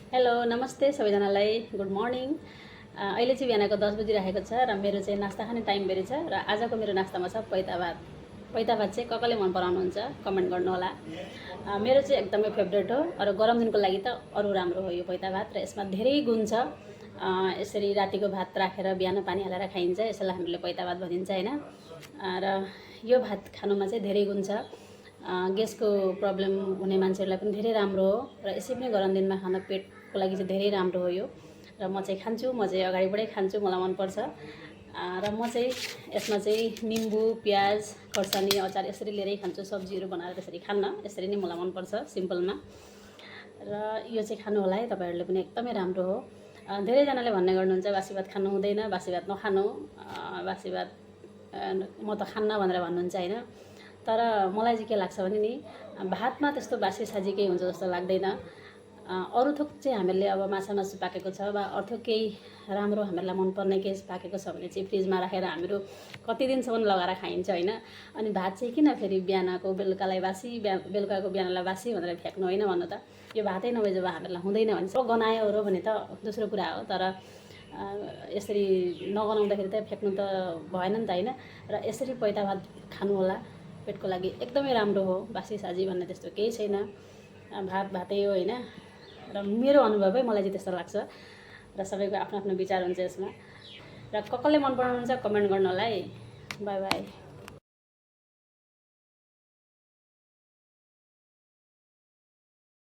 Hello नमस्ते सबैजनालाई good morning. अहिले चाहिँ बिहानको 10 बजिरहेको छ र मेरो चाहिँ नास्ता खाने टाइम बेरै छ र आजको मेरो नास्तामा छ पैता भात। पैता भात चाहिँ कसले मन पराउनुहुन्छ कमेन्ट गर्नु होला। मेरो चाहिँ एकदमै फेभरेट हो र गरम दिनको लागि त अरू राम्रो हो यो पैता भात र यसमा धेरै गुण छ। यसरी रातिको भात राखेर बिहान पानी हालेर खाइन्छ, यसैलाई हामीले पैता भात भनिन्छ हैन। र यो भात खानुमा चाहिँ धेरै गुण छ। ग्यासको प्रब्लम हुने मान्छेहरूलाई पनि धेरै राम्रो हो र यसै पनि गरम दिनमा खान पेटको लागि चाहिँ धेरै राम्रो हो यो। र म चाहिँ खान्छु, म चाहिँ अगाडिबाटै खान्छु, मलाई मनपर्छ। र म चाहिँ यसमा चाहिँ निम्बु, प्याज, खर्सानी, अचार यसरी लिएरै खान्छु। सब्जीहरू बनाएर त्यसरी खान्न, यसरी नै मलाई मनपर्छ सिम्पलमा। र यो चाहिँ खानु होला है, तपाईँहरूले पनि एकदमै राम्रो हो। धेरैजनाले भन्ने गर्नुहुन्छ बासी भात खानु हुँदैन, बासी भात नखानु, बासी भात म त खान्न भनेर भन्नुहुन्छ हैन। तर मलाई चाहिँ के लाग्छ भने नि भातमा त्यस्तो बासी साजी केही हुन्छ जस्तो लाग्दैन। अरू थोक चाहिँ हामीले अब माछा मासु पाकेको छ वा अरू थोक केही राम्रो हामीहरूलाई मनपर्ने केही पाकेको छ भने चाहिँ फ्रिजमा राखेर हामीहरू कति दिनसम्म लगाएर खाइन्छ हैन। अनि भात चाहिँ किन फेरि बिहानको बेलुकालाई बासी, बेलुकाको बिहानलाई बासी भनेर फ्याँक्नु होइन भन्नु त। यो भातै नभए जब हामीहरूलाई हुँदैन भने सब गनायो भने त दोस्रो कुरा हो। तर यसरी नगनाउँदाखेरि त फ्याँक्नु त भएन नि त हैन। र यसरी पैता भात खानु होला, पेटको लागि एकदमै राम्रो हो। बासी साजी भन्ने त्यस्तो केही छैन, भात भातै हो हैन। र मेरो अनुभवै मलाई चाहिँ त्यस्तो लाग्छ र सबैको आफ्नो आफ्नो विचार हुन्छ यसमा। र कसले मन पराउनुहुन्छ कमेन्ट गर्नु होला है। By by.